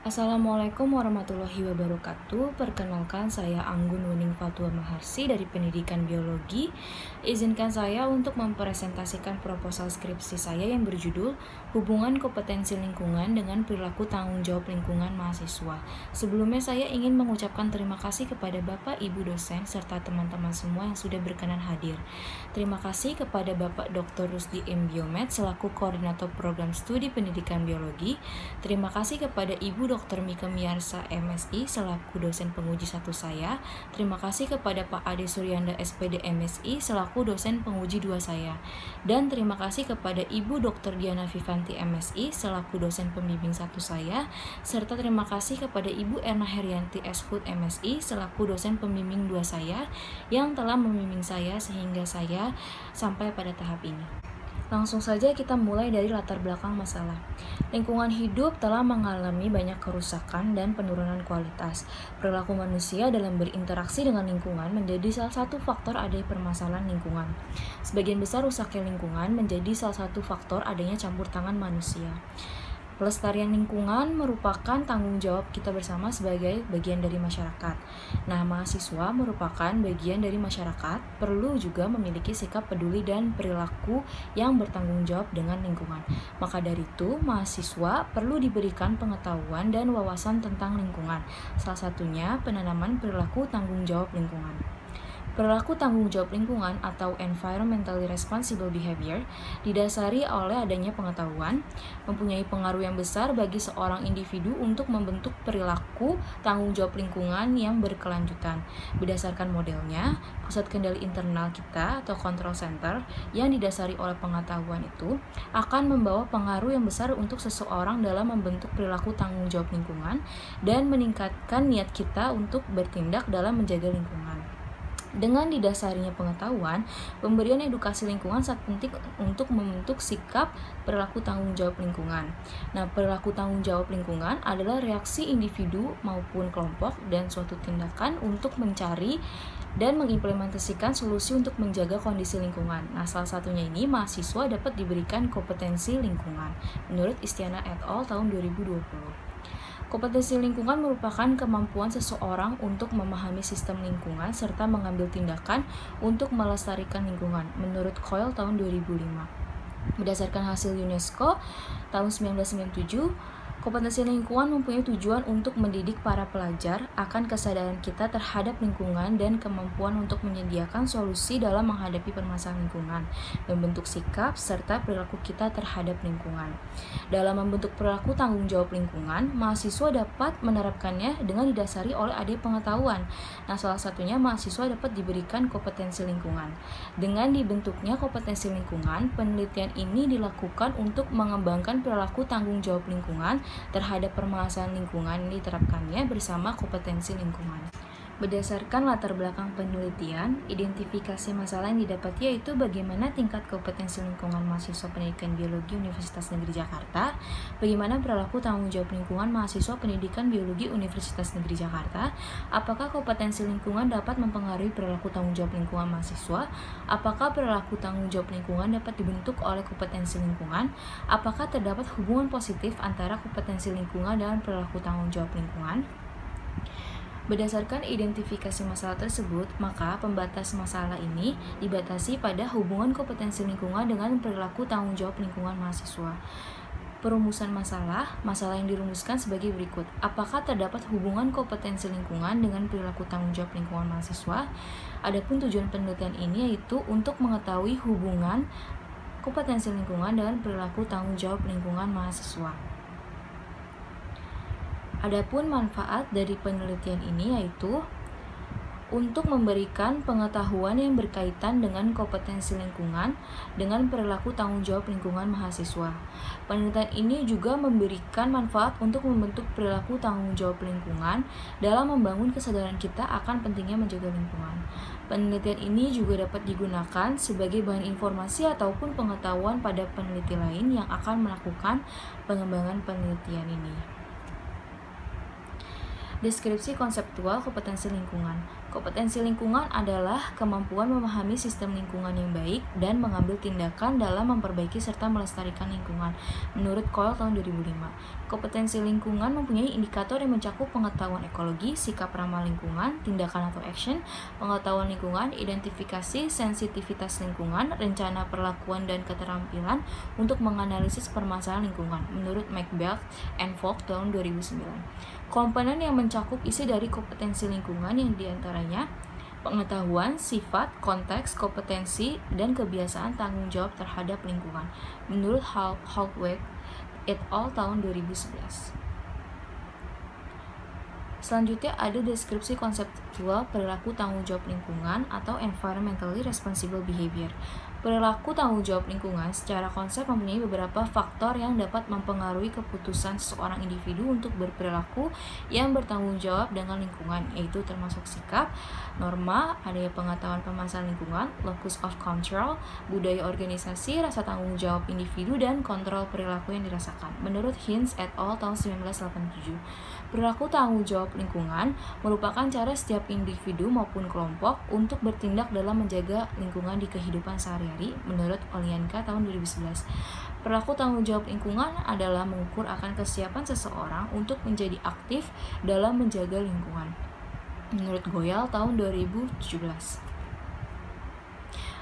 Assalamualaikum warahmatullahi wabarakatuh. Perkenalkan, saya Anggun Wuning Fatua Maharsi dari Pendidikan Biologi. Izinkan saya untuk mempresentasikan proposal skripsi saya yang berjudul Hubungan Kompetensi Lingkungan dengan Perilaku Tanggung Jawab Lingkungan Mahasiswa. Sebelumnya saya ingin mengucapkan terima kasih kepada Bapak, Ibu dosen, serta teman-teman semua yang sudah berkenan hadir. Terima kasih kepada Bapak Dr. Rusdi M. Biomed selaku Koordinator Program Studi Pendidikan Biologi. Terima kasih kepada Ibu Dr. Mika Miarsa MSI selaku dosen penguji 1 saya. Terima kasih kepada Pak Ade Suryanda SPD MSI selaku dosen penguji 2 saya. Dan terima kasih kepada Ibu Dr. Diana Vivanti MSI selaku dosen pembimbing 1 saya. Serta terima kasih kepada Ibu Erna Herianti Eshud MSI selaku dosen pembimbing 2 saya yang telah membimbing saya sehingga saya sampai pada tahap ini. Langsung saja kita mulai dari latar belakang masalah. Lingkungan hidup telah mengalami banyak kerusakan dan penurunan kualitas. Perilaku manusia dalam berinteraksi dengan lingkungan menjadi salah satu faktor adanya permasalahan lingkungan. Sebagian besar rusaknya lingkungan menjadi salah satu faktor adanya campur tangan manusia. Pelestarian lingkungan merupakan tanggung jawab kita bersama sebagai bagian dari masyarakat. Nah, mahasiswa merupakan bagian dari masyarakat, perlu juga memiliki sikap peduli dan perilaku yang bertanggung jawab dengan lingkungan. Maka dari itu, mahasiswa perlu diberikan pengetahuan dan wawasan tentang lingkungan. Salah satunya penanaman perilaku tanggung jawab lingkungan. Perilaku tanggung jawab lingkungan atau environmentally responsible behavior didasari oleh adanya pengetahuan, mempunyai pengaruh yang besar bagi seorang individu untuk membentuk perilaku tanggung jawab lingkungan yang berkelanjutan. Berdasarkan modelnya, pusat kendali internal kita atau control center yang didasari oleh pengetahuan itu akan membawa pengaruh yang besar untuk seseorang dalam membentuk perilaku tanggung jawab lingkungan dan meningkatkan niat kita untuk bertindak dalam menjaga lingkungan. Dengan didasarinya pengetahuan, pemberian edukasi lingkungan sangat penting untuk membentuk sikap perilaku tanggung jawab lingkungan. Nah, perilaku tanggung jawab lingkungan adalah reaksi individu maupun kelompok dan suatu tindakan untuk mencari dan mengimplementasikan solusi untuk menjaga kondisi lingkungan. Nah, salah satunya ini mahasiswa dapat diberikan kompetensi lingkungan menurut Istiana et al. Tahun 2020. Kompetensi lingkungan merupakan kemampuan seseorang untuk memahami sistem lingkungan serta mengambil tindakan untuk melestarikan lingkungan, menurut Coyle tahun 2005. Berdasarkan hasil UNESCO tahun 1997, kompetensi lingkungan mempunyai tujuan untuk mendidik para pelajar akan kesadaran kita terhadap lingkungan dan kemampuan untuk menyediakan solusi dalam menghadapi permasalahan lingkungan, membentuk sikap serta perilaku kita terhadap lingkungan. Dalam membentuk perilaku tanggung jawab lingkungan, mahasiswa dapat menerapkannya dengan didasari oleh adanya pengetahuan. Nah, salah satunya mahasiswa dapat diberikan kompetensi lingkungan. Dengan dibentuknya kompetensi lingkungan, penelitian ini dilakukan untuk mengembangkan perilaku tanggung jawab lingkungan terhadap permasalahan lingkungan yang diterapkannya bersama kompetensi lingkungan. Berdasarkan latar belakang penelitian, identifikasi masalah yang didapati yaitu bagaimana tingkat kompetensi lingkungan mahasiswa pendidikan biologi Universitas Negeri Jakarta, bagaimana perilaku tanggung jawab lingkungan mahasiswa pendidikan biologi Universitas Negeri Jakarta, apakah kompetensi lingkungan dapat mempengaruhi perilaku tanggung jawab lingkungan mahasiswa, apakah perilaku tanggung jawab lingkungan dapat dibentuk oleh kompetensi lingkungan, apakah terdapat hubungan positif antara kompetensi lingkungan dan perilaku tanggung jawab lingkungan. Berdasarkan identifikasi masalah tersebut, maka pembatas masalah ini dibatasi pada hubungan kompetensi lingkungan dengan perilaku tanggung jawab lingkungan mahasiswa. Perumusan masalah yang dirumuskan sebagai berikut. Apakah terdapat hubungan kompetensi lingkungan dengan perilaku tanggung jawab lingkungan mahasiswa? Adapun tujuan penelitian ini yaitu untuk mengetahui hubungan kompetensi lingkungan dengan perilaku tanggung jawab lingkungan mahasiswa. Adapun manfaat dari penelitian ini yaitu untuk memberikan pengetahuan yang berkaitan dengan kompetensi lingkungan dengan perilaku tanggung jawab lingkungan mahasiswa. Penelitian ini juga memberikan manfaat untuk membentuk perilaku tanggung jawab lingkungan dalam membangun kesadaran kita akan pentingnya menjaga lingkungan. Penelitian ini juga dapat digunakan sebagai bahan informasi ataupun pengetahuan pada peneliti lain yang akan melakukan pengembangan penelitian ini. Deskripsi konseptual kompetensi lingkungan. Kompetensi lingkungan adalah kemampuan memahami sistem lingkungan yang baik dan mengambil tindakan dalam memperbaiki serta melestarikan lingkungan. Menurut Cole tahun 2005, kompetensi lingkungan mempunyai indikator yang mencakup pengetahuan ekologi, sikap ramah lingkungan, tindakan atau action, pengetahuan lingkungan, identifikasi, sensitivitas lingkungan, rencana perlakuan dan keterampilan untuk menganalisis permasalahan lingkungan. Menurut McBeth and Fogg tahun 2009. Komponen yang mencakup isi dari kompetensi lingkungan yang diantaranya pengetahuan, sifat, konteks, kompetensi, dan kebiasaan tanggung jawab terhadap lingkungan. Menurut Haltweg et al. Tahun 2011. Selanjutnya ada deskripsi konseptual perilaku tanggung jawab lingkungan atau environmentally responsible behavior. Perilaku tanggung jawab lingkungan secara konsep mempunyai beberapa faktor yang dapat mempengaruhi keputusan seseorang individu untuk berperilaku yang bertanggung jawab dengan lingkungan, yaitu termasuk sikap, norma, adanya pengetahuan permasalahan lingkungan, locus of control, budaya organisasi, rasa tanggung jawab individu, dan kontrol perilaku yang dirasakan. Menurut Hinz et al. Tahun 1987, perilaku tanggung jawab lingkungan merupakan cara setiap individu maupun kelompok untuk bertindak dalam menjaga lingkungan di kehidupan sehari-hari. Menurut Olianka tahun 2011, perilaku tanggung jawab lingkungan adalah mengukur akan kesiapan seseorang untuk menjadi aktif dalam menjaga lingkungan. Menurut Goyal tahun 2017.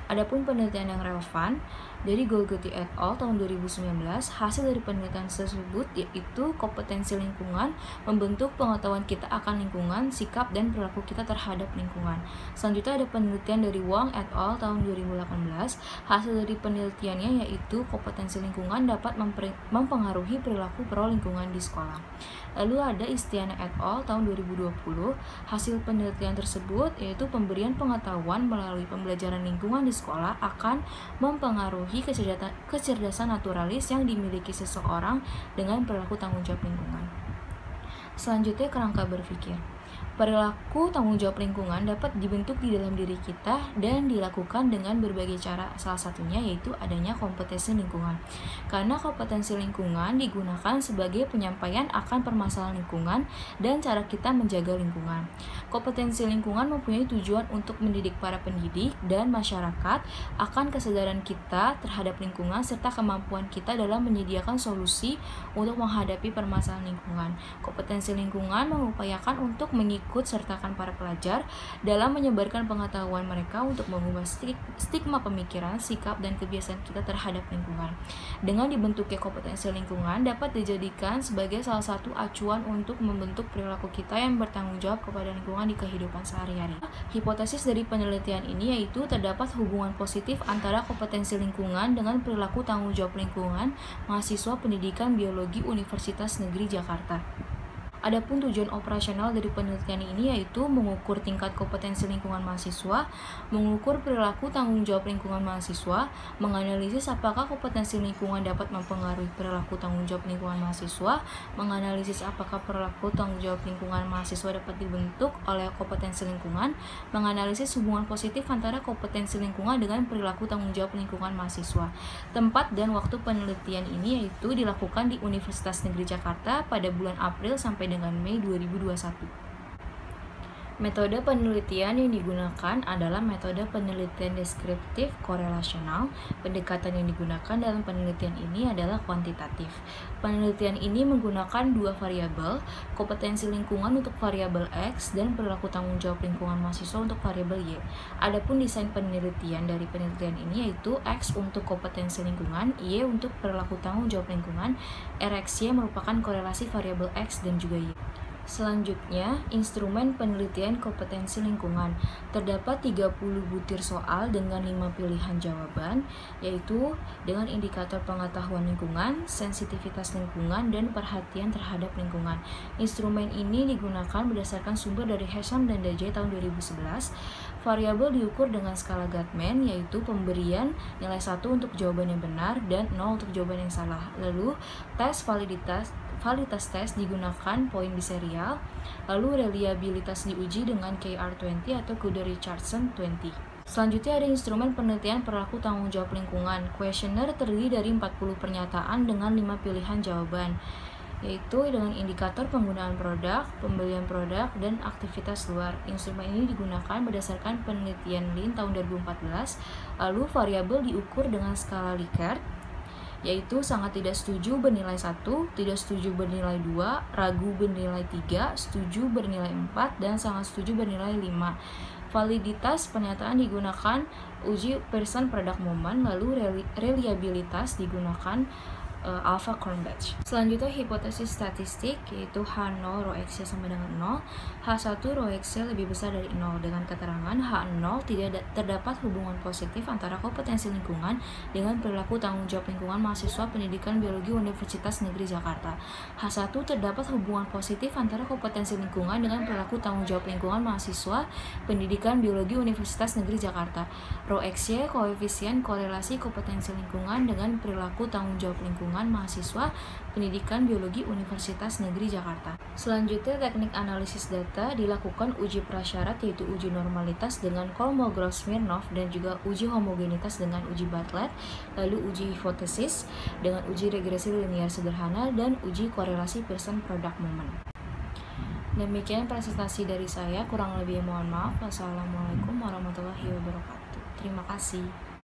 Adapun penelitian yang relevan dari Golgoty et al. Tahun 2019, hasil dari penelitian tersebut yaitu kompetensi lingkungan membentuk pengetahuan kita akan lingkungan, sikap, dan perilaku kita terhadap lingkungan. Selanjutnya ada penelitian dari Wang et al. Tahun 2018. Hasil dari penelitiannya yaitu kompetensi lingkungan dapat mempengaruhi perilaku pro lingkungan di sekolah. Lalu ada Istiana et al. Tahun 2020. Hasil penelitian tersebut yaitu pemberian pengetahuan melalui pembelajaran lingkungan di sekolah akan mempengaruhi kecerdasan naturalis yang dimiliki seseorang dengan perilaku tanggung jawab lingkungan. Selanjutnya, kerangka berpikir. Perilaku tanggung jawab lingkungan dapat dibentuk di dalam diri kita dan dilakukan dengan berbagai cara. Salah satunya yaitu adanya kompetensi lingkungan. Karena kompetensi lingkungan digunakan sebagai penyampaian akan permasalahan lingkungan dan cara kita menjaga lingkungan. Kompetensi lingkungan mempunyai tujuan untuk mendidik para pendidik dan masyarakat akan kesadaran kita terhadap lingkungan serta kemampuan kita dalam menyediakan solusi untuk menghadapi permasalahan lingkungan. Kompetensi lingkungan mengupayakan untuk mengikut sertakan para pelajar dalam menyebarkan pengetahuan mereka untuk mengubah stigma pemikiran, sikap, dan kebiasaan kita terhadap lingkungan. Dengan dibentuknya kompetensi lingkungan dapat dijadikan sebagai salah satu acuan untuk membentuk perilaku kita yang bertanggung jawab kepada lingkungan di kehidupan sehari-hari. Hipotesis dari penelitian ini yaitu terdapat hubungan positif antara kompetensi lingkungan dengan perilaku tanggung jawab lingkungan mahasiswa pendidikan biologi Universitas Negeri Jakarta. Adapun tujuan operasional dari penelitian ini yaitu mengukur tingkat kompetensi lingkungan mahasiswa, mengukur perilaku tanggung jawab lingkungan mahasiswa, menganalisis apakah kompetensi lingkungan dapat mempengaruhi perilaku tanggung jawab lingkungan mahasiswa, menganalisis apakah perilaku tanggung jawab lingkungan mahasiswa dapat dibentuk oleh kompetensi lingkungan, menganalisis hubungan positif antara kompetensi lingkungan dengan perilaku tanggung jawab lingkungan mahasiswa. Tempat dan waktu penelitian ini yaitu dilakukan di Universitas Negeri Jakarta pada bulan April sampai dengan Mei 2021. Metode penelitian yang digunakan adalah metode penelitian deskriptif korelasional. Pendekatan yang digunakan dalam penelitian ini adalah kuantitatif. Penelitian ini menggunakan dua variabel, kompetensi lingkungan untuk variabel X dan perilaku tanggung jawab lingkungan mahasiswa untuk variabel Y. Adapun desain penelitian dari penelitian ini yaitu X untuk kompetensi lingkungan, Y untuk perilaku tanggung jawab lingkungan, RxY merupakan korelasi variabel X dan juga Y. Selanjutnya, instrumen penelitian kompetensi lingkungan. Terdapat 30 butir soal dengan 5 pilihan jawaban, yaitu dengan indikator pengetahuan lingkungan, sensitivitas lingkungan, dan perhatian terhadap lingkungan. Instrumen ini digunakan berdasarkan sumber dari Hesham dan Dajjal tahun 2011. Variabel diukur dengan skala Gatman, yaitu pemberian nilai 1 untuk jawaban yang benar dan 0 untuk jawaban yang salah. Lalu, tes validitas tes digunakan poin biserial, lalu reliabilitas diuji dengan KR20 atau Kuder-Richardson 20. Selanjutnya ada instrumen penelitian perilaku tanggung jawab lingkungan. Questionnaire terdiri dari 40 pernyataan dengan 5 pilihan jawaban. yaitu dengan indikator penggunaan produk, pembelian produk, dan aktivitas luar. Instrumen ini digunakan berdasarkan penelitian Lean tahun 2014, lalu variabel diukur dengan skala Likert, yaitu sangat tidak setuju bernilai 1, tidak setuju bernilai 2, ragu bernilai 3, setuju bernilai 4, dan sangat setuju bernilai 5. Validitas pernyataan digunakan uji person product moment, lalu reliabilitas digunakan alpha Cronbach. Selanjutnya hipotesis statistik, yaitu H0 rho X sama dengan 0, H1 rho X lebih besar dari 0, dengan keterangan H0 tidak terdapat hubungan positif antara kompetensi lingkungan dengan perilaku tanggung jawab lingkungan mahasiswa pendidikan biologi Universitas Negeri Jakarta. H1 terdapat hubungan positif antara kompetensi lingkungan dengan perilaku tanggung jawab lingkungan mahasiswa pendidikan biologi Universitas Negeri Jakarta. Rho XY koefisien korelasi kompetensi lingkungan dengan perilaku tanggung jawab lingkungan mahasiswa pendidikan biologi Universitas Negeri Jakarta. Selanjutnya, teknik analisis data dilakukan uji prasyarat, yaitu uji normalitas dengan Kolmogorov-Smirnov, dan juga uji homogenitas dengan uji Bartlett, lalu uji hipotesis dengan uji regresi linear sederhana, dan uji korelasi person product moment. Demikian presentasi dari saya, kurang lebih mohon maaf. Wassalamualaikum warahmatullahi wabarakatuh. Terima kasih.